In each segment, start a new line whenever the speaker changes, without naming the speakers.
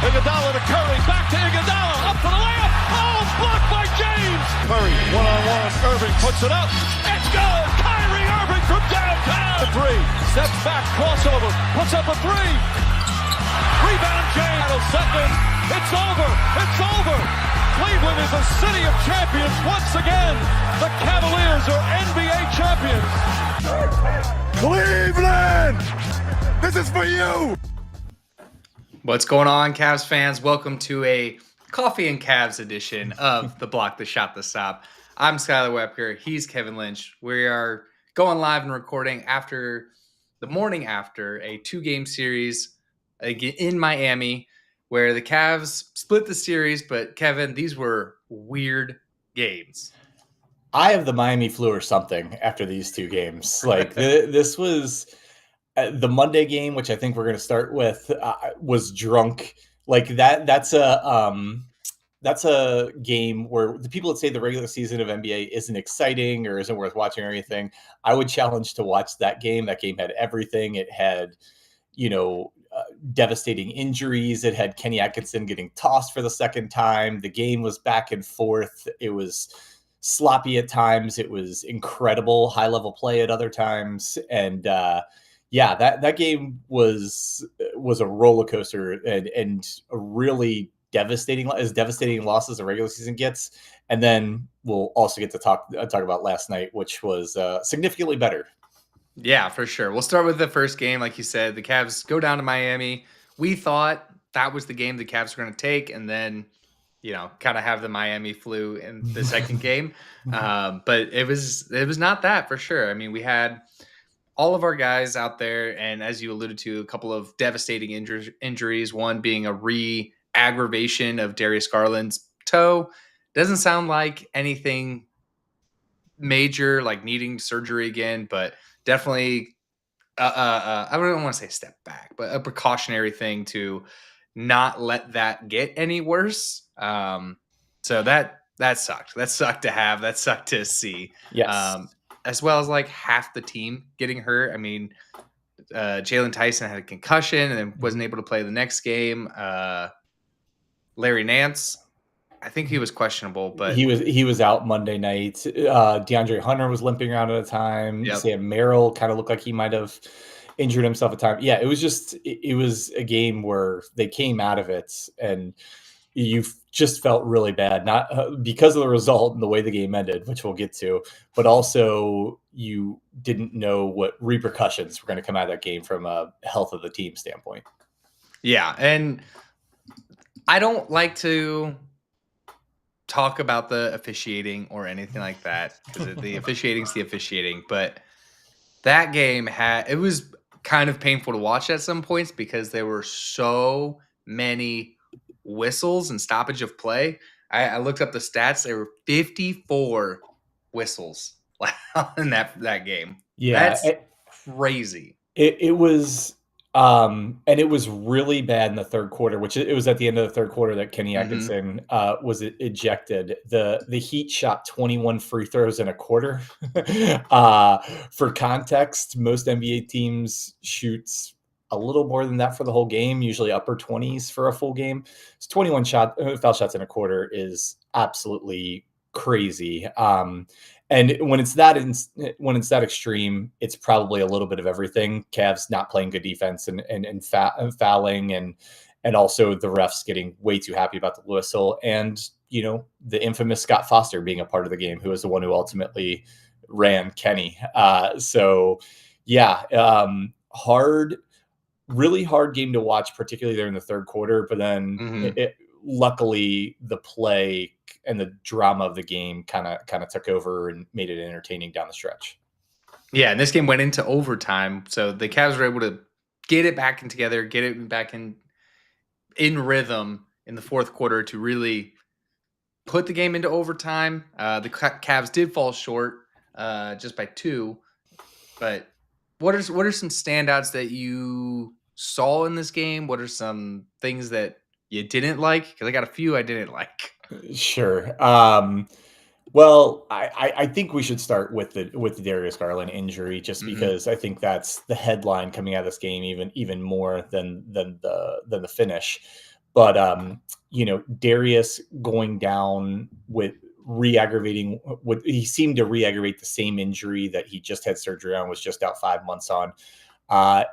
Iguodala to Curry, back to Iguodala, up for the layup. Oh, blocked by James. Curry, one-on-one, Irving puts it up. It's good. Kyrie Irving from downtown. The three, steps back, crossover, puts up a three. Rebound James, second. It's over. It's over. Cleveland is a city of champions once again. The Cavaliers are NBA champions.
Cleveland, this is for you.
What's going on, Cavs fans? Welcome to a Coffee and Cavs edition of The Block, The Shot, The Stop. I'm Skylar Webker. He's Kevin Lynch. We are going live and recording after the morning after a two-game series in Miami where the Cavs split the series. But, Kevin, these were weird games.
I have the Miami flu or something after these two games. Like, this was... the Monday game, which I think we're going to start with, was drunk. Like that's a game where the people that say the regular season of NBA isn't exciting or isn't worth watching or anything, I would challenge to watch that game. That game had everything. It had, devastating injuries. It had Kenny Atkinson getting tossed for the second time. The game was back and forth. It was sloppy at times. It was incredible high level play at other times. And, yeah, that game was a roller coaster and a really devastating loss as the regular season gets. And then we'll also get to talk about last night, which was significantly better.
Yeah, for sure. We'll start with the first game. Like you said, the Cavs go down to Miami. We thought that was the game the Cavs were going to take, and then kind of have the Miami flu in the second game. But it was not that for sure. I mean, we had all of our guys out there, and as you alluded to, a couple of devastating injuries, one being a re-aggravation of Darius Garland's toe. Doesn't sound like anything major, like needing surgery again, but definitely, I don't want to say step back, but a precautionary thing to not let that get any worse. So that sucked. That sucked to have. That sucked to see.
Yes.
As well as like half the team getting hurt. I mean, Jalen Tyson had a concussion and then wasn't able to play the next game. Larry Nance, I think he was questionable, but
he was out Monday night. DeAndre Hunter was limping around at a time.
Yep.
Sam Merrill kind of looked like he might have injured himself at a time. Yeah, it was a game where they came out of it and you just felt really bad, not because of the result and the way the game ended, which we'll get to, but also you didn't know what repercussions were going to come out of that game from a health of the team standpoint.
Yeah, and I don't like to talk about the officiating or anything like that, because the officiating's the officiating, but that game it was kind of painful to watch at some points because there were so many whistles and stoppage of play. I looked up the stats. There were 54 whistles in that game.
Yeah,
that's crazy.
It was, and it was really bad in the third quarter, which it was at the end of the third quarter that Kenny Atkinson was ejected. The Heat shot 21 free throws in a quarter. For context, most NBA teams shoots a little more than that for the whole game, usually upper 20s for a full game. So 21 foul shots in a quarter is absolutely crazy. And when it's that extreme, it's probably a little bit of everything. Cavs not playing good defense and fouling, and also the refs getting way too happy about the whistle, and the infamous Scott Foster being a part of the game, who was the one who ultimately ran Kenny. So yeah, really hard game to watch, particularly there in the third quarter. But then luckily the play and the drama of the game kind of took over and made it entertaining down the stretch.
Yeah, and this game went into overtime, so the Cavs were able to get it back in together, get it back in rhythm in the fourth quarter to really put the game into overtime. The Cavs did fall short just by 2, but what are some standouts that you saw in this game? What are some things that you didn't like? Because I got a few I didn't like.
Sure. Well, I think we should start with the Darius Garland injury, just because I think that's the headline coming out of this game, even more than the finish. But Darius going down with re-aggravating what he seemed to re-aggravate the same injury that he just had surgery on, was just out 5 months on.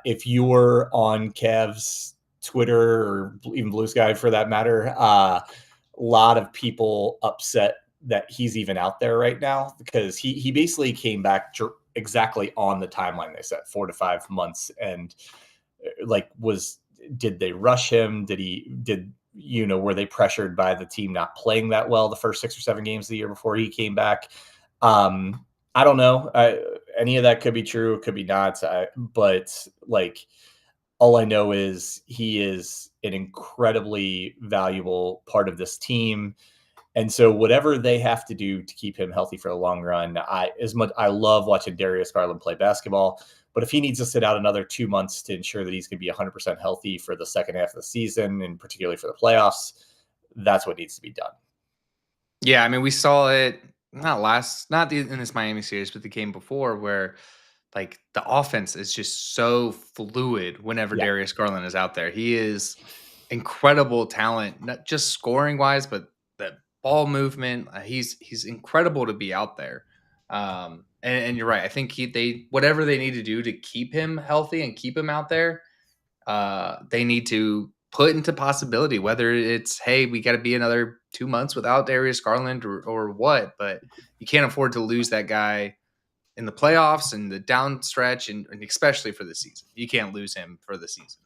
If you're on Cavs Twitter or even Blue Sky for that matter, a lot of people upset that he's even out there right now, because he basically came back exactly on the timeline they set, 4 to 5 months. And did they rush him? Were they pressured by the team not playing that well the first 6 or 7 games of the year before he came back? I don't know. Any of that could be true. It could be not. But all I know is he is an incredibly valuable part of this team. And so whatever they have to do to keep him healthy for the long run, I love watching Darius Garland play basketball, but if he needs to sit out another 2 months to ensure that he's going to be 100% healthy for the second half of the season, and particularly for the playoffs, that's what needs to be done.
Yeah, I mean, we saw it not in this Miami series, but the game before, where the offense is just so fluid whenever Darius Garland is out there. He is incredible talent, not just scoring wise, but the ball movement. He's incredible to be out there. And you're right. I think whatever they need to do to keep him healthy and keep him out there, they need to put into possibility, whether it's, hey, we got to be another 2 months without Darius Garland or what, but you can't afford to lose that guy in the playoffs and the down stretch, and especially for the season. You can't lose him for the season.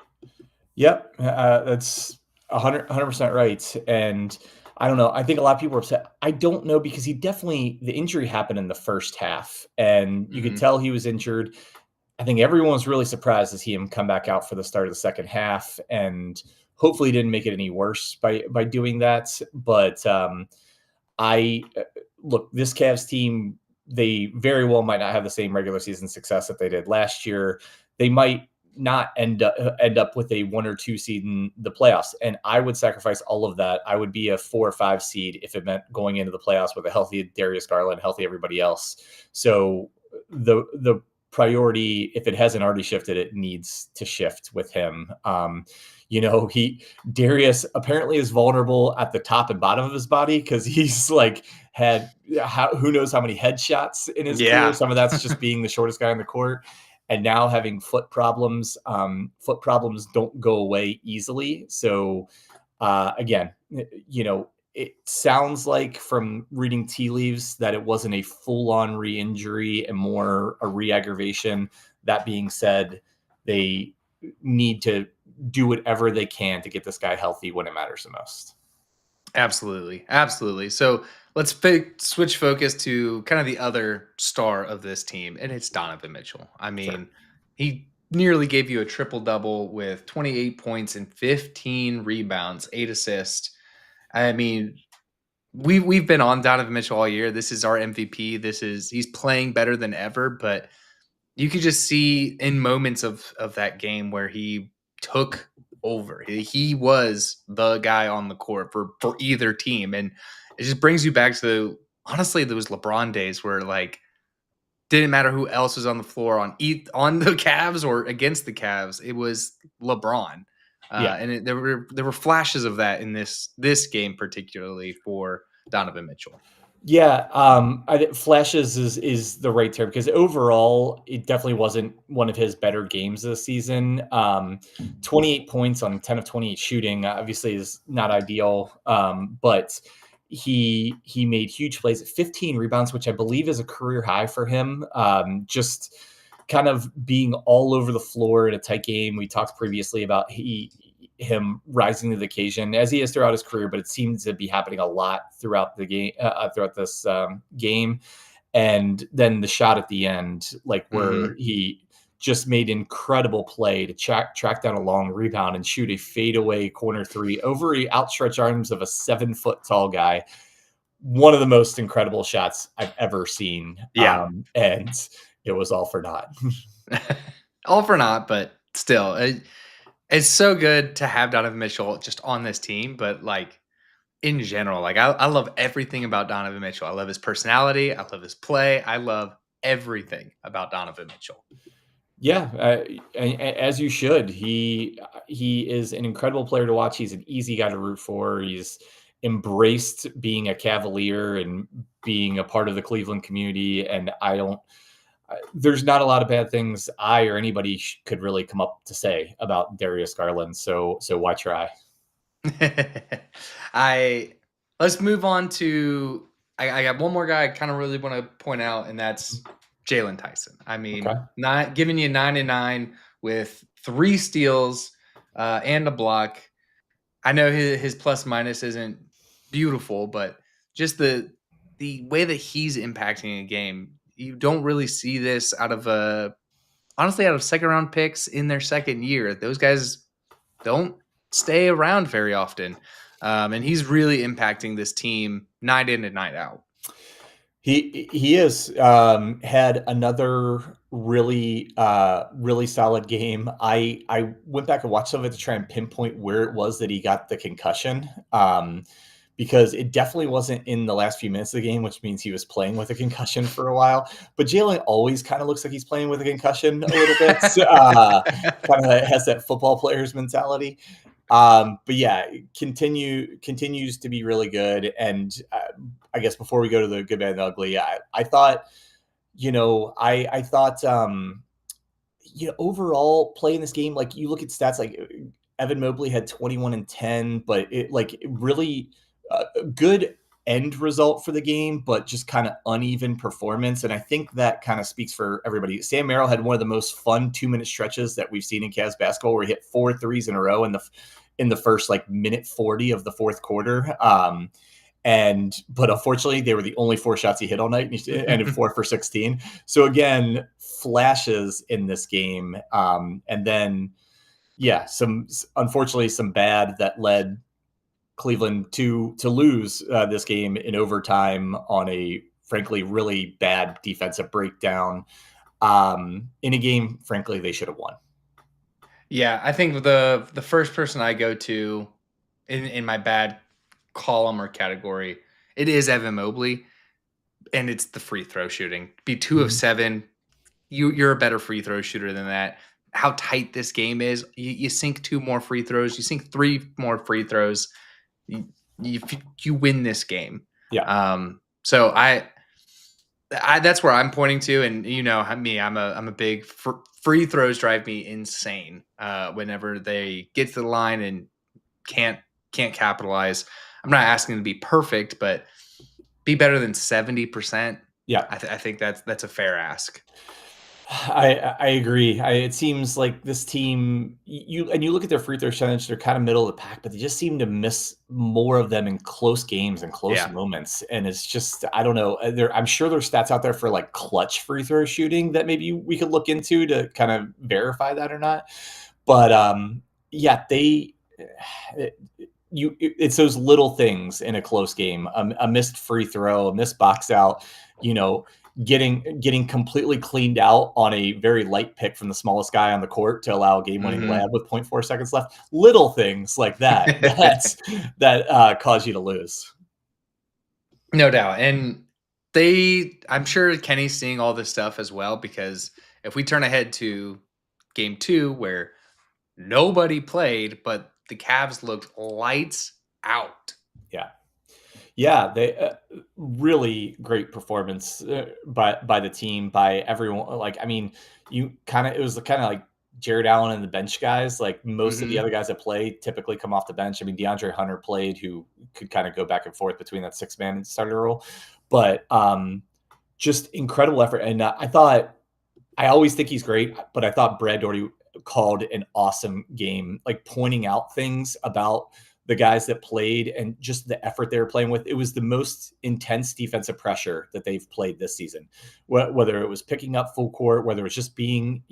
Yep. That's 100% right. And I don't know. I think a lot of people are upset. I don't know, because the injury happened in the first half, and you could tell he was injured. I think everyone was really surprised to see him come back out for the start of the second half, and hopefully didn't make it any worse by doing that. But this Cavs team, they very well might not have the same regular season success that they did last year. They might not end up with a 1 or 2 seed in the playoffs. And I would sacrifice all of that. I would be a 4 or 5 seed if it meant going into the playoffs with a healthy Darius Garland, healthy everybody else. So the priority, if it hasn't already shifted, it needs to shift with him. Darius apparently is vulnerable at the top and bottom of his body, because he's had who knows how many headshots in his career. Some of that's just being the shortest guy on the court, and now having foot problems. Foot problems don't go away easily. So again, it sounds like from reading tea leaves that it wasn't a full-on re-injury and more a re-aggravation. That being said, they need to do whatever they can to get this guy healthy when it matters the most.
Absolutely. So let's switch focus to kind of the other star of this team, and it's Donovan Mitchell. I mean, He nearly gave you a triple-double with 28 points and 15 rebounds, 8 assists. I mean, we've been on Donovan Mitchell all year. This is our MVP. He's playing better than ever, but you could just see in moments of that game where he took over. He was the guy on the court for either team. And it just brings you back to, honestly, those LeBron days where didn't matter who else was on the floor on the Cavs or against the Cavs. It was LeBron. And there were flashes of that in this game, particularly for Donovan Mitchell.
Yeah, I think flashes is the right term, because overall it definitely wasn't one of his better games this season. 28 points on 10 of 28 shooting obviously is not ideal, but he made huge plays. 15 rebounds, which I believe is a career high for him. Just kind of being all over the floor in a tight game. We talked previously about him rising to the occasion, as he is throughout his career, but it seems to be happening a lot throughout the game, throughout this game. And then the shot at the end, where he just made incredible play to track down a long rebound and shoot a fadeaway corner three over the outstretched arms of a 7-foot tall guy. One of the most incredible shots I've ever seen.
Yeah.
And it was all for naught.
All for naught, but still, it's so good to have Donovan Mitchell just on this team. But in general, I love everything about Donovan Mitchell. I love his personality. I love his play. I love everything about Donovan Mitchell.
Yeah, as you should. He he is an incredible player to watch. He's an easy guy to root for. He's embraced being a Cavalier and being a part of the Cleveland community. And there's not a lot of bad things I or anybody could really come up to say about Darius Garland. So why try?
Let's move on to, I got one more guy I kind of really want to point out, and that's Jalen Tyson. I mean, not giving you 9 and 9 with 3 steals and a block. I know his plus minus isn't beautiful, but just the way that he's impacting a game, you don't really see this out of second round picks in their second year. Those guys don't stay around very often. And he's really impacting this team night in and night out.
He has had another really solid game. I went back and watched some of it to try and pinpoint where it was that he got the concussion, because it definitely wasn't in the last few minutes of the game, which means he was playing with a concussion for a while. But Jalen always kind of looks like he's playing with a concussion a little bit. Kind of has that football player's mentality. But yeah, continues to be really good. And I guess before we go to the good, bad, and ugly, I thought, overall playing this game, like you look at stats, like Evan Mobley had 21 and 10, but it really good end result for the game, but just kind of uneven performance. And I think that kind of speaks for everybody. Sam Merrill had one of the most fun 2-minute stretches that we've seen in Cavs basketball, where he hit 4 threes in a row in the first minute 40 of the fourth quarter. But unfortunately they were the only 4 shots he hit all night, and he ended 4 for 16. So again, flashes in this game. And then, unfortunately some bad that led Cleveland to lose this game in overtime on a frankly really bad defensive breakdown in a game, frankly, they should have won.
Yeah, I think the first person I go to in my bad column or category, it is Evan Mobley, and it's the free throw shooting. Be 2 of 7. You're a better free throw shooter than that. How tight this game is. You sink 2 more free throws. You sink 3 more free throws. You win this game.
Yeah.
So I that's where I'm pointing to, and me, I'm a big free throws drive me insane whenever they get to the line and can't capitalize. I'm not asking them to be perfect, but be better than 70%.
Yeah,
I think that's a fair ask.
I agree. It seems like this team, you look at their free throw percentage, they're kind of middle of the pack, but they just seem to miss more of them in close games and close moments. And it's just, I don't know. I'm sure there's stats out there for clutch free throw shooting that maybe we could look into to kind of verify that or not. But it's those little things in a close game, a missed free throw, a missed box out, getting completely cleaned out on a very light pick from the smallest guy on the court to allow a game-winning layup with 0.4 seconds left. Little things like that that cause you to lose.
No doubt. And I'm sure Kenny's seeing all this stuff as well, because if we turn ahead to game 2 where nobody played, but the Cavs looked lights out.
Yeah, they really great performance by the team, by everyone. It was kind of like Jarrett Allen and the bench guys. Like most of the other guys that play typically come off the bench. I mean, DeAndre Hunter played, who could kind of go back and forth between that 6-man starter role, but just incredible effort. And I always think he's great, but I thought Brad Doherty called an awesome game, pointing out things about the guys that played and just the effort they were playing with. It was the most intense defensive pressure that they've played this season, whether it was picking up full court, whether it was just being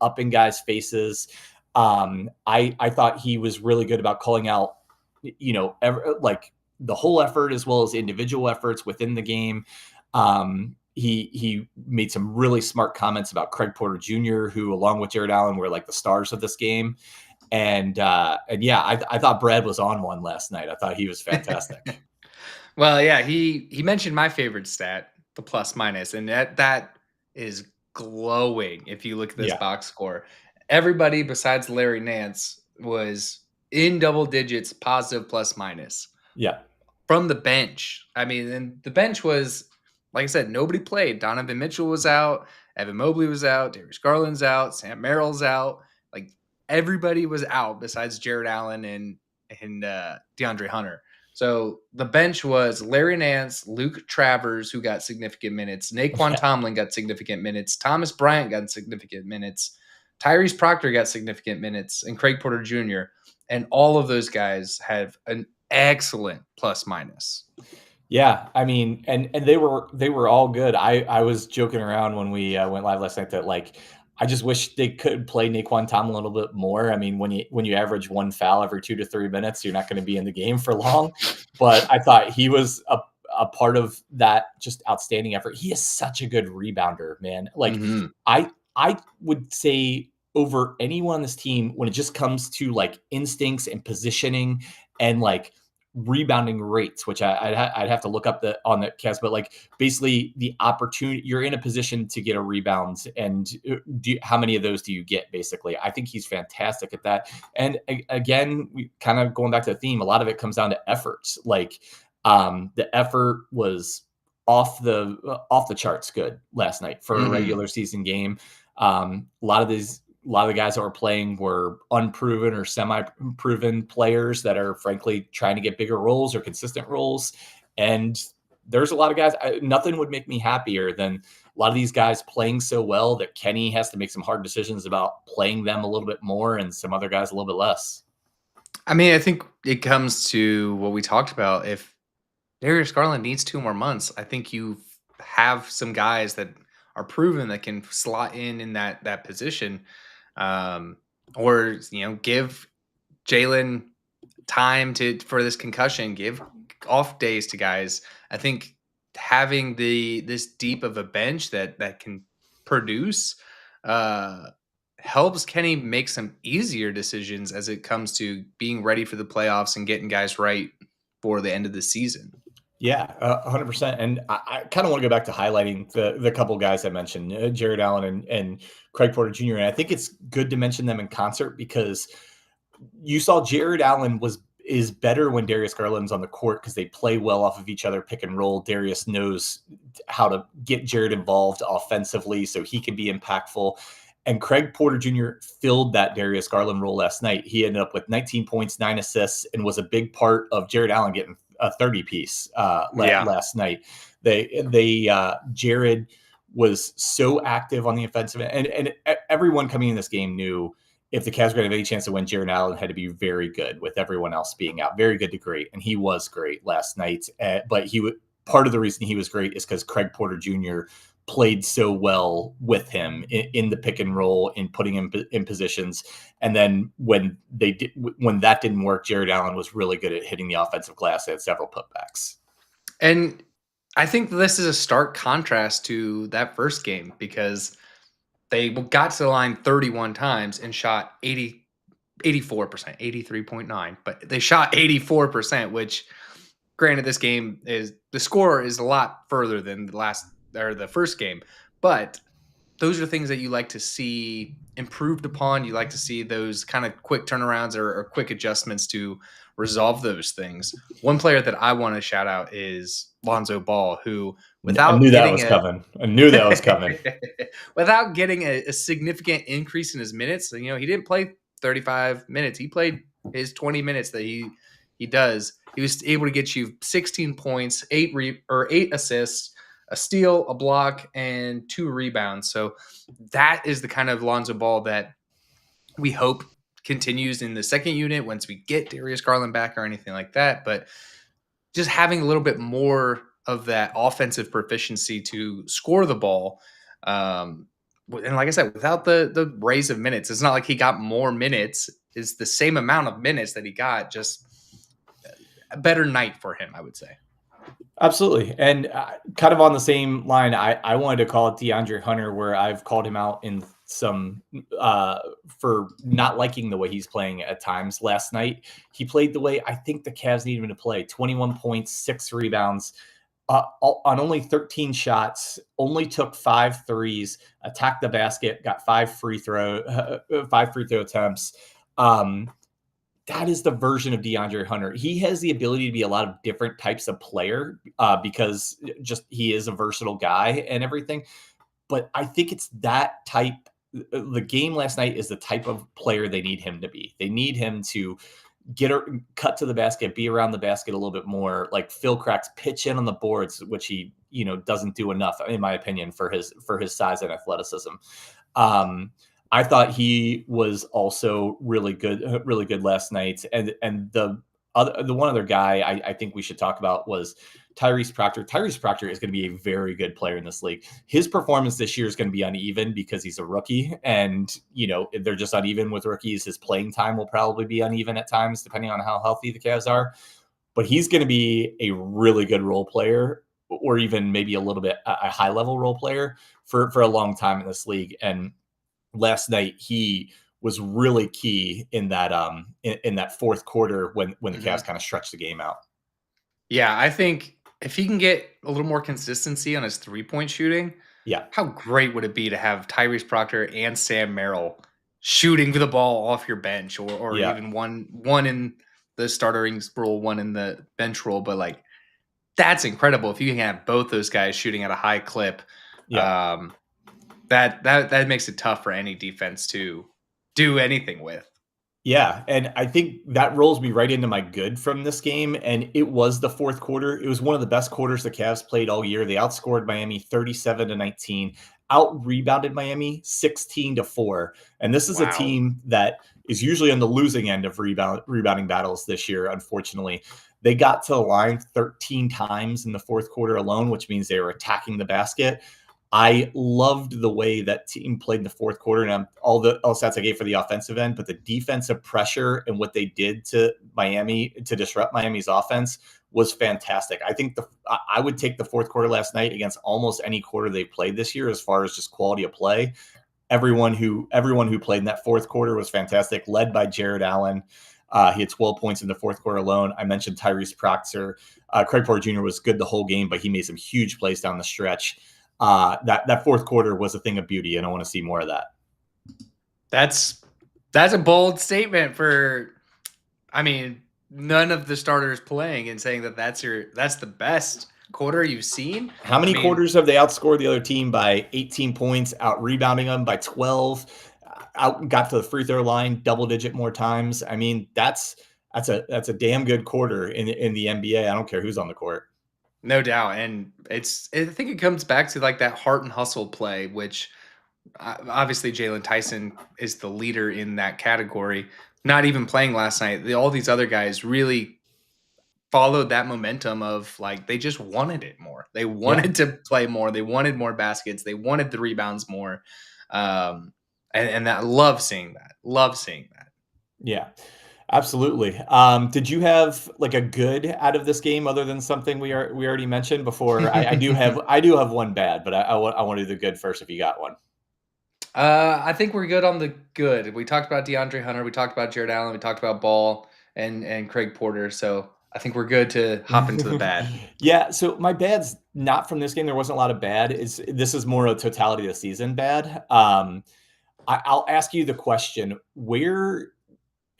up in guys' faces. I thought he was really good about calling out, the whole effort as well as individual efforts within the game. He made some really smart comments about Craig Porter Jr., who, along with Jarrett Allen, were the stars of this game. And I thought Brad was on one last night. I thought he was fantastic.
Well, yeah, he mentioned my favorite stat, the plus minus, and that is glowing. If you look at this box score, everybody besides Larry Nance was in double digits, positive plus minus.
Yeah.
From the bench. I mean, and the bench was, like I said, nobody played. Donovan Mitchell was out. Evan Mobley was out. Darius Garland's out. Sam Merrill's out. Like, everybody was out besides Jarrett Allen and DeAndre Hunter. So the bench was Larry Nance, Luke Travers, who got significant minutes. Naquan Tomlin got significant minutes. Thomas Bryant got significant minutes. Tyrese Proctor got significant minutes. And Craig Porter Jr. And all of those guys have an excellent plus minus.
Yeah, I mean, and they were all good. I was joking around when we went live last night that, like, I just wish they could play Naquan Tomlin a little bit more. I mean, when you average one foul every 2 to 3 minutes, you're not going to be in the game for long. But I thought he was a part of that just outstanding effort. He is such a good rebounder, man. Like, I would say over anyone on this team, when it just comes to like instincts and positioning and like rebounding rates, which I'd have to look up on the Cavs, but like basically the opportunity, you're in a position to get a rebound, and how many of those do you get? Basically, I think he's fantastic at that. And again, we kind of going back to the theme, a lot of it comes down to efforts. Like the effort was off the charts good last night for a regular season game. A lot of the guys that were playing were unproven or semi-proven players that are frankly trying to get bigger roles or consistent roles. And there's a lot of guys, nothing would make me happier than a lot of these guys playing so well that Kenny has to make some hard decisions about playing them a little bit more and some other guys a little bit less.
I mean, I think it comes to what we talked about. If Darius Garland needs 2 more months, I think you have some guys that are proven that can slot in that position. Or, give Jalen time for this concussion, give off days to guys. I think having this deep of a bench that can produce helps Kenny make some easier decisions as it comes to being ready for the playoffs and getting guys right for the end of the season.
Yeah, 100%. And I kind of want to go back to highlighting the couple guys I mentioned, Jarrett Allen and Craig Porter Jr. And I think it's good to mention them in concert because you saw Jarrett Allen is better when Darius Garland's on the court because they play well off of each other, pick and roll. Darius knows how to get Jarrett involved offensively so he can be impactful. And Craig Porter Jr. filled that Darius Garland role last night. He ended up with 19 points, 9 assists, and was a big part of Jarrett Allen getting a 30-piece last night. Jared was so active on the offensive end, and everyone coming in this game knew if the Cavs were going to have any chance to win, Jarrett Allen had to be very good with everyone else being out. Very good to great, and he was great last night. But part of the reason he was great is because Craig Porter Jr. played so well with him in the pick and roll, in putting him in positions. And then when that didn't work, Jarrett Allen was really good at hitting the offensive glass. They had several putbacks. And
I think this is a stark contrast to that first game because they got to the line 31 times and shot 84%, 83.9, but they shot 84%, which granted this game the score is a lot further than the first game, but those are things that you like to see improved upon. You like to see those kind of quick turnarounds or quick adjustments to resolve those things. One player that I want to shout out is Lonzo Ball, who I knew that was coming. Without getting a significant increase in his minutes, he didn't play 35 minutes. He played his 20 minutes that he does. He was able to get you 16 points, 8 assists, a steal, a block, and 2 rebounds. So that is the kind of Lonzo Ball that we hope continues in the second unit once we get Darius Garland back or anything like that. But just having a little bit more of that offensive proficiency to score the ball. And like I said, without the raise of minutes, it's not like he got more minutes. It's the same amount of minutes that he got, just a better night for him, I would say.
Absolutely. And kind of on the same line, I wanted to call it DeAndre Hunter, where I've called him out in some for not liking the way he's playing at times. Last night, he played the way I think the Cavs need him to play. 21 points, 6 rebounds, on only 13 shots, only took 5 threes, attacked the basket, got 5 free throw attempts. that is the version of DeAndre Hunter. He has the ability to be a lot of different types of player because just he is a versatile guy and everything. But I think it's that type. The game last night is the type of player they need him to be. They need him to cut to the basket, be around the basket a little bit more, like fill cracks, pitch in on the boards, which he, doesn't do enough, in my opinion, for his size and athleticism. I thought he was also really good last night. And the one other guy I think we should talk about was Tyrese Proctor. Tyrese Proctor is going to be a very good player in this league. His performance this year is going to be uneven because he's a rookie, and they're just uneven with rookies. His playing time will probably be uneven at times, depending on how healthy the Cavs are. But he's going to be a really good role player, or even maybe a little bit a high level role player for a long time in this league. And last night he was really key in that in that fourth quarter when the Cavs kind of stretched the game out.
Yeah, I think if he can get a little more consistency on his 3-point shooting, how great would it be to have Tyrese Proctor and Sam Merrill shooting the ball off your bench, or even one in the starting role, one in the bench role. But like, that's incredible if you can have both those guys shooting at a high clip. That makes it tough for any defense to do anything with.
Yeah, and I think that rolls me right into my good from this game, and it was the fourth quarter. It was one of the best quarters the Cavs played all year. They outscored Miami 37-19, out-rebounded Miami 16-4, and this is a team that is usually on the losing end of rebounding battles this year, unfortunately. They got to the line 13 times in the fourth quarter alone, which means they were attacking the basket. I loved the way that team played in the fourth quarter, and all the stats I gave for the offensive end, but the defensive pressure and what they did to Miami to disrupt Miami's offense was fantastic. I think I would take the fourth quarter last night against almost any quarter they've played this year as far as just quality of play. Everyone who played in that fourth quarter was fantastic, led by Jarrett Allen. He had 12 points in the fourth quarter alone. I mentioned Tyrese Proctor. Craig Porter Jr. was good the whole game, but he made some huge plays down the stretch. That fourth quarter was a thing of beauty, and I want to see more of that.
That's a bold statement none of the starters playing and saying that's the best quarter you've seen.
How many quarters have they outscored the other team by 18 points, out rebounding them by 12, got to the free throw line double digit more times? I mean, that's a damn good quarter in the NBA. I don't care who's on the court.
No doubt. And I think it comes back to like that heart and hustle play, which obviously Jalen Tyson is the leader in that category. Not even playing last night. All these other guys really followed that momentum of like, they just wanted it more. They wanted to play more. They wanted more baskets. They wanted the rebounds more. And that love seeing that. Yeah.
Absolutely. Did you have like a good out of this game other than something we already mentioned before? I do have one bad, but I want to do the good first if you got one.
I think we're good on the good. We talked about DeAndre Hunter. We talked about Jarrett Allen. We talked about Ball and Craig Porter. So I think we're good to hop into the bad.
Yeah. So my bad's not from this game. There wasn't a lot of bad. This is more a totality of the season bad. I'll ask you the question: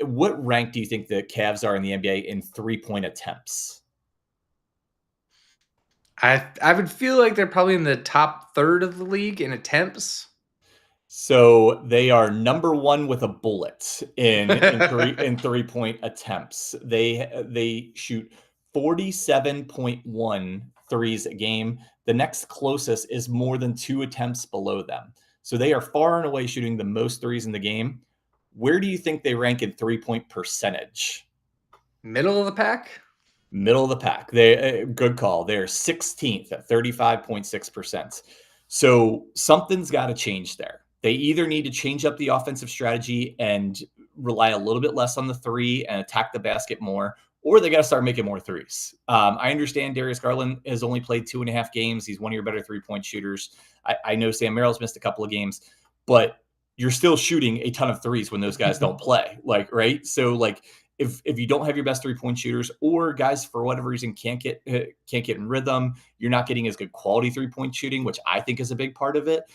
what rank do you think the Cavs are in the NBA in 3-point attempts?
I would feel like they're probably in the top third of the league in attempts.
So they are number one with a bullet in 3-point attempts. They shoot 47.1 threes a game. The next closest is more than 2 attempts below them. So they are far and away shooting the most threes in the game. Where do you think they rank in 3-point percentage?
Middle of the pack?
Middle of the pack. Good call. They're 16th at 35.6%. So something's got to change there. They either need to change up the offensive strategy and rely a little bit less on the three and attack the basket more, or they got to start making more threes. I understand Darius Garland has only played 2.5 games. He's one of your better 3-point shooters. I know Sam Merrill's missed a couple of games, but you're still shooting a ton of threes when those guys don't play, right? So if you don't have your best 3-point shooters, or guys for whatever reason can't get in rhythm, you're not getting as good quality 3-point shooting, which I think is a big part of it.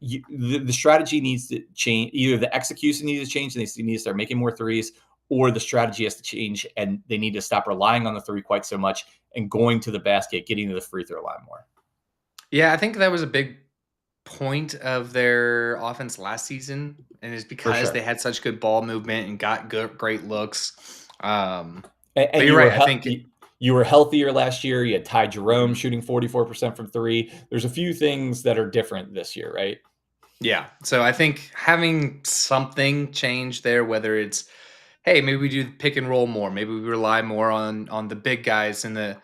The strategy needs to change. Either the execution needs to change and they need to start making more threes, or the strategy has to change and they need to stop relying on the three quite so much and going to the basket, getting to the free throw line more.
Yeah, I think that was a big point of their offense last season, and it's because they had such good ball movement and got great looks.
And
but you're right. I think
you were healthier last year. You had Ty Jerome shooting 44% from three. There's a few things that are different this year, right?
Yeah. So I think having something change there, whether it's, hey, maybe we do pick and roll more, maybe we rely more on the big guys in the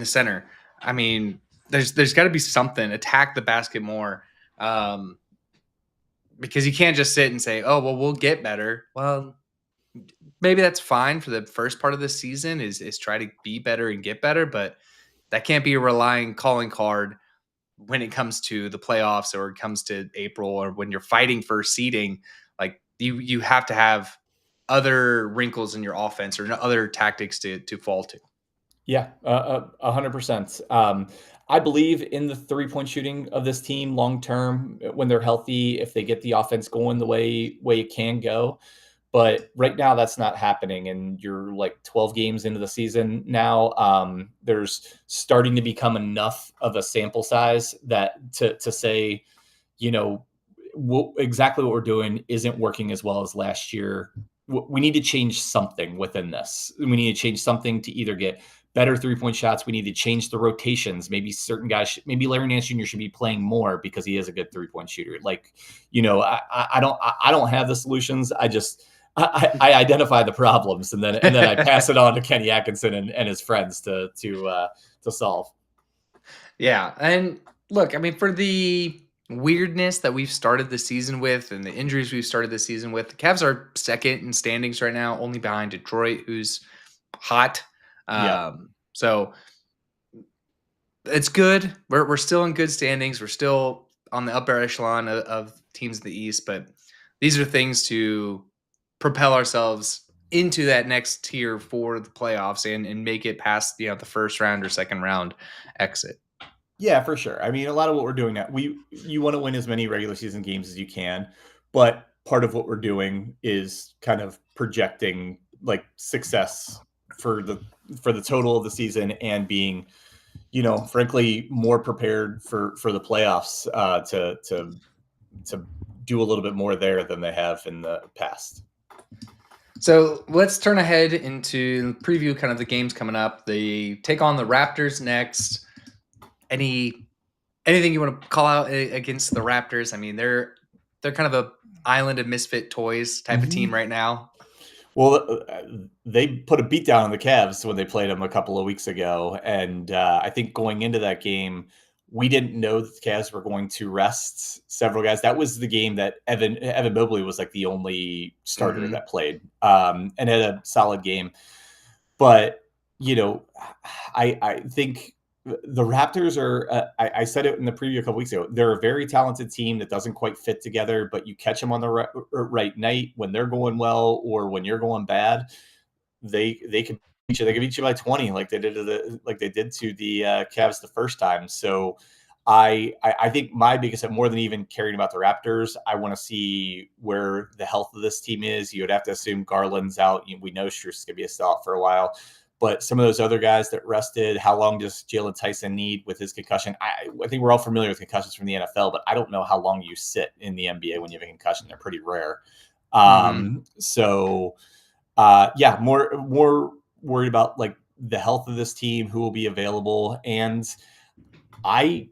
center. I mean, there's got to be something. Attack the basket more, because you can't just sit and say, oh, well, we'll get better. Well, maybe that's fine for the first part of the season is try to be better and get better, but that can't be a calling card when it comes to the playoffs or it comes to April or when you're fighting for seeding. Like you have to have other wrinkles in your offense or other tactics to fall to.
Yeah, 100%. I believe in the 3-point shooting of this team long term when they're healthy, if they get the offense going the way it can go. But right now that's not happening. And you're like 12 games into the season now. There's starting to become enough of a sample size that to say, exactly what we're doing isn't working as well as last year. We need to change something within this. We need to change something to either get better 3-point shots. We need to change the rotations. Maybe certain guys, maybe Larry Nance Jr. should be playing more because he is a good 3-point shooter. Like, I don't have the solutions. I identify the problems and then I pass it on to Kenny Atkinson and his friends to solve.
Yeah. And look, I mean, for the weirdness that we've started the season with and the injuries we've started the season with, the Cavs are second in standings right now, only behind Detroit, who's hot. So it's good. We're still in good standings. We're still on the upper echelon of teams in the East, but these are things to propel ourselves into that next tier for the playoffs and make it past the first round or second round exit.
Yeah, for sure. I mean, a lot of what we're doing now, you want to win as many regular season games as you can, but part of what we're doing is kind of projecting like success for the total of the season and being, frankly, more prepared for the playoffs to do a little bit more there than they have in the past.
So let's turn ahead into preview kind of the games coming up. They take on the Raptors next. Anything you want to call out against the Raptors? I mean, they're kind of a island of misfit toys type of team right now.
Well, they put a beat down on the Cavs when they played them a couple of weeks ago. And I think going into that game, we didn't know that the Cavs were going to rest several guys. That was the game that Evan Mobley was like the only starter that played and had a solid game. But, I think the Raptors are, I said it in the preview a couple weeks ago, they're a very talented team that doesn't quite fit together, but you catch them on the right night when they're going well or when you're going bad, they can beat you. They can beat you by 20 like they did to the Cavs the first time. So I think my biggest, more than even caring about the Raptors, I want to see where the health of this team is. You would have to assume Garland's out. We know Strus is going to be a sellout for a while. But some of those other guys that rested, how long does Jalen Tyson need with his concussion? I think we're all familiar with concussions from the NFL, but I don't know how long you sit in the NBA when you have a concussion. They're pretty rare. So, more worried about like the health of this team, who will be available. And I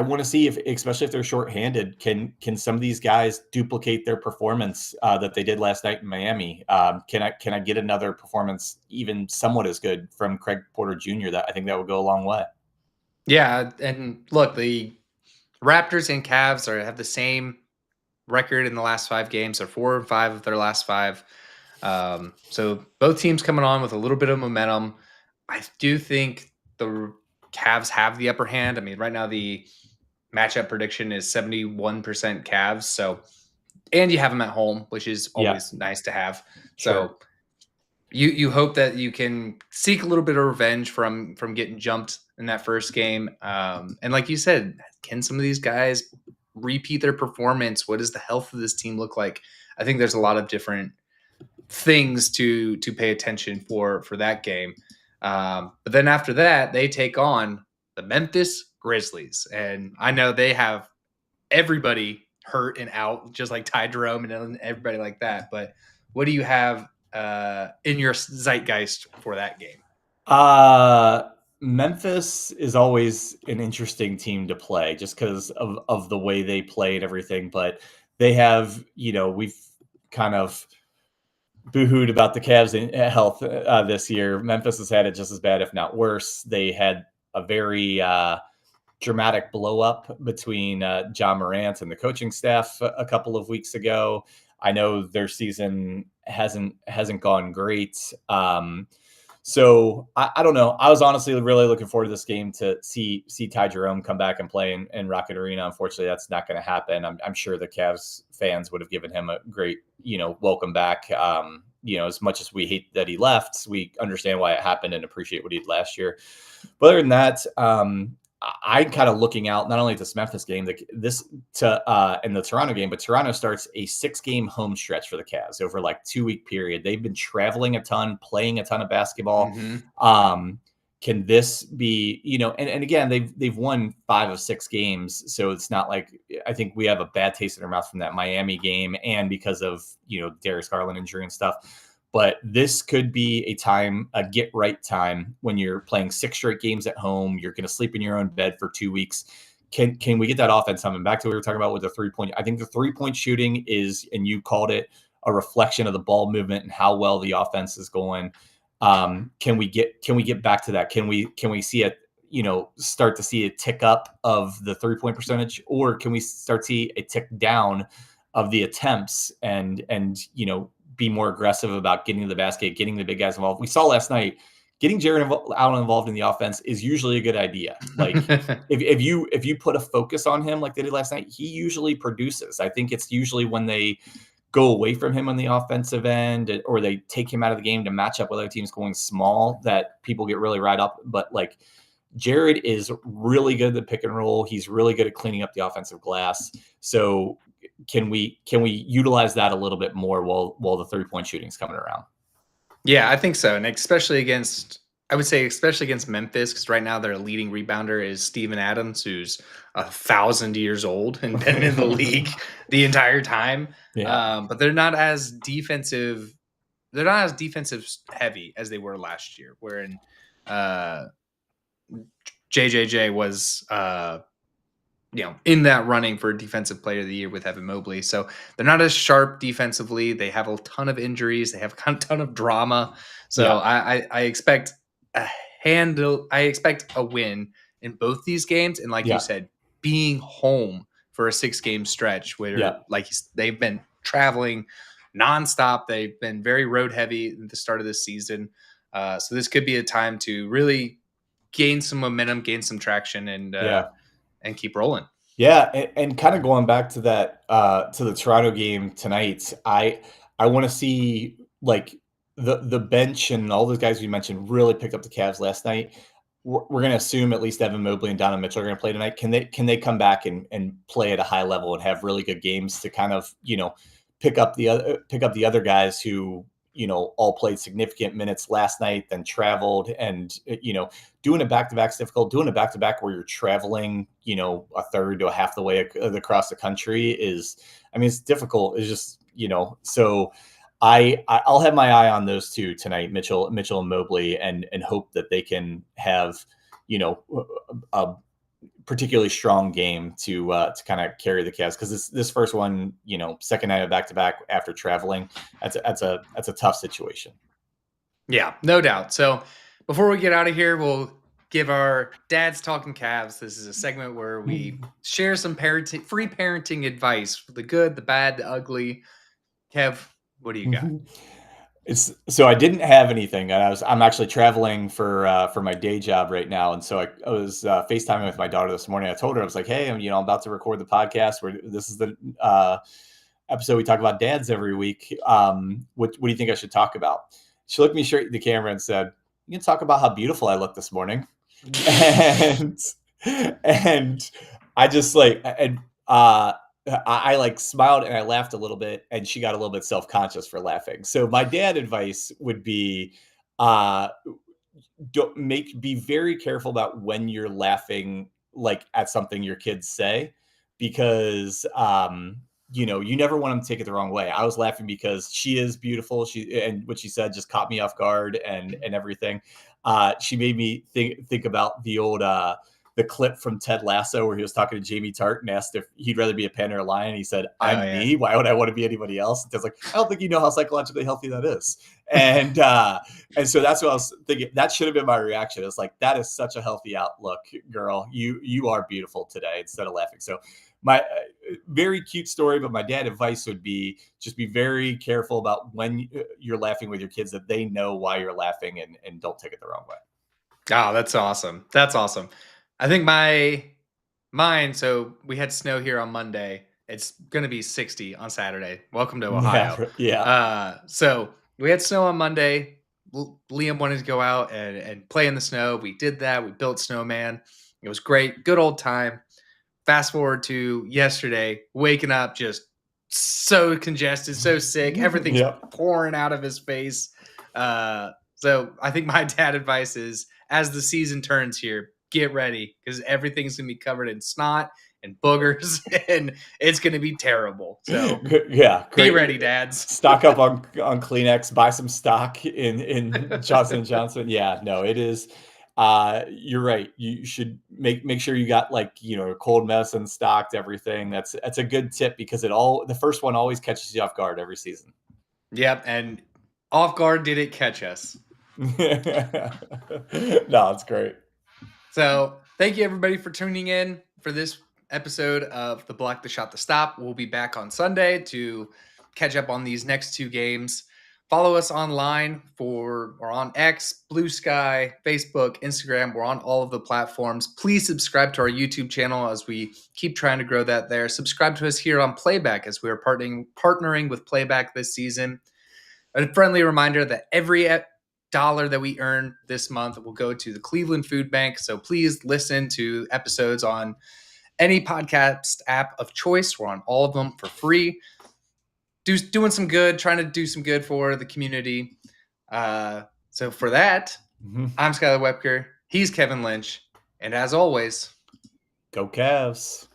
want to see especially if they're shorthanded, can some of these guys duplicate their performance that they did last night in Miami? Can I get another performance even somewhat as good from Craig Porter Jr.? That I think that would go a long way.
Yeah, and look, the Raptors and Cavs have the same record in the last 5 games. They're 4-5 of their last 5. So both teams coming on with a little bit of momentum. I do think the Cavs have the upper hand. I mean, right now the matchup prediction is 71% Cavs. So, and you have them at home, which is always nice to have.
Sure.
So you hope that you can seek a little bit of revenge from getting jumped in that first game. And like you said, can some of these guys repeat their performance? What does the health of this team look like? I think there's a lot of different things to pay attention for that game. But then after that, they take on the Memphis Grizzlies, and I know they have everybody hurt and out, just like Ty Jerome and everybody like that. But what do you have in your zeitgeist for that game?
Memphis is always an interesting team to play just because of the way they play and everything. But they have, we've kind of boohooed about the Cavs' health this year. Memphis has had it just as bad, if not worse. They had a very dramatic blow up between John Morant and the coaching staff a couple of weeks ago. I know their season hasn't gone great. So I don't know. I was honestly really looking forward to this game to see Ty Jerome come back and play in Rocket Arena. Unfortunately, that's not going to happen. I'm sure the Cavs fans would have given him a great, welcome back. As much as we hate that he left, we understand why it happened and appreciate what he did last year. But other than that, I'm kind of looking out not only at this Memphis game, and the Toronto game, but Toronto starts a 6-game home stretch for the Cavs over like 2-week period. They've been traveling a ton, playing a ton of basketball. Mm-hmm. Can this be, and again, they've won 5 of 6 games. So it's not like, I think we have a bad taste in our mouth from that Miami game and because of, Darius Garland injury and stuff. But this could be a get right time when you're playing 6 straight games at home. You're going to sleep in your own bed for 2 weeks. Can we get that offense coming back to what we were talking about with the 3-point? I think the 3-point shooting is, and you called it, a reflection of the ball movement and how well the offense is going. Can we get back to that? Can we see it, start to see a tick up of the 3-point percentage, or can we start to see a tick down of the attempts and be more aggressive about getting to the basket, getting the big guys involved? We saw last night, getting Jarrett Allen involved in the offense is usually a good idea. Like if you put a focus on him like they did last night, he usually produces. I think it's usually when they go away from him on the offensive end or they take him out of the game to match up with other teams going small that people get really riled up. But like Jarrett is really good at the pick and roll. He's really good at cleaning up the offensive glass. So can we utilize that a little bit more while the 3-point shooting is coming around?
Yeah, I think so. And especially against Memphis, because right now their leading rebounder is Steven Adams, who's 1,000 years old and been in the league the entire time. Yeah. But they're not as defensive heavy as they were last year, wherein JJJ was in that running for Defensive Player of the Year with Evan Mobley. So they're not as sharp defensively. They have a ton of injuries. They have a ton of drama. So yeah. I expect a win in both these games. And like you said, being home for a 6-game stretch where they've been traveling nonstop. They've been very road heavy at the start of this season. So this could be a time to really gain some momentum, gain some traction, and keep rolling.
Yeah, and kind of going back to that to the Toronto game tonight, I want to see like the bench and all those guys we mentioned really picked up the Cavs last night. We're going to assume at least Evan Mobley and Donovan Mitchell are going to play tonight. Can they come back and play at a high level and have really good games to kind of pick up the other guys who all played significant minutes last night, then traveled, and doing a back-to-back is difficult. Doing a back-to-back where you're traveling, a third to a half the way across the country is, it's difficult. It's just, so I'll have my eye on those two tonight, Mitchell and Mobley, and hope that they can have, a particularly strong game to kind of carry the Cavs, because this first one, second night of back-to-back after traveling, that's a tough situation.
Yeah, no doubt. So before we get out of here, we'll give our Dads Talkin Cavs. This is a segment where we share some free parenting advice, the good, the bad, the ugly. Kev, what do you got?
So I didn't have anything. I'm actually traveling for my day job right now, and so I was FaceTiming with my daughter this morning. I told her, I was like, "Hey, I'm about to record the podcast. Where this is the episode we talk about dads every week. What do you think I should talk about?" She looked me straight in the camera and said, "You can talk about how beautiful I look this morning," and I just I like smiled and I laughed a little bit, and she got a little bit self-conscious for laughing. So my dad advice would be, uh, be very careful about when you're laughing, like at something your kids say, because you never want them to take it the wrong way. I was laughing because she is beautiful. And what she said just caught me off guard and everything. She made me think about the clip from Ted Lasso where he was talking to Jamie Tart and asked if he'd rather be a panda or a lion. He said, "I'm me. Why would I want to be anybody else?" And Ted's like, "I don't think you know how psychologically healthy that is." And so that's what I was thinking. That should have been my reaction. It's like, that is such a healthy outlook, girl. You are beautiful today, instead of laughing. So my very cute story, but my dad advice would be just be very careful about when you're laughing with your kids, that they know why you're laughing and don't take it the wrong way.
Oh, that's awesome. That's awesome. I think mine, so we had snow here on Monday. It's going to be 60 on Saturday. Welcome to Ohio.
Yeah.
So we had snow on Monday. Liam wanted to go out and play in the snow. We did that. We built snowman. It was great. Good old time. Fast forward to yesterday, waking up just so congested, so sick. Everything's pouring out of his face. So I think my dad advice is, as the season turns here, get ready, because everything's going to be covered in snot and boogers, and it's going to be terrible. So
yeah,
be ready, dads.
Stock up on Kleenex, buy some stock in Johnson & Johnson. Yeah, no, it is. You're right. You should make sure you got cold medicine stocked, everything. That's a good tip, because the first one always catches you off guard every season.
Yep. And off guard did it catch us.
No, it's great.
So thank you everybody for tuning in for this episode of the Block the Shot the Stop. We'll be back on Sunday to catch up on these next two games. Follow us online or on X, Blue Sky, Facebook, Instagram. We're on all of the platforms. Please subscribe to our YouTube channel as we keep trying to grow that there. Subscribe to us here on Playback, as we are partnering with Playback this season. A friendly reminder that every dollar that we earn this month will go to the Cleveland Food Bank. So please listen to episodes on any podcast app of choice. We're on all of them for free. Doing some good, trying to do some good for the community. So for that, I'm Skylar Webker. He's Kevin Lynch. And as always,
go Cavs.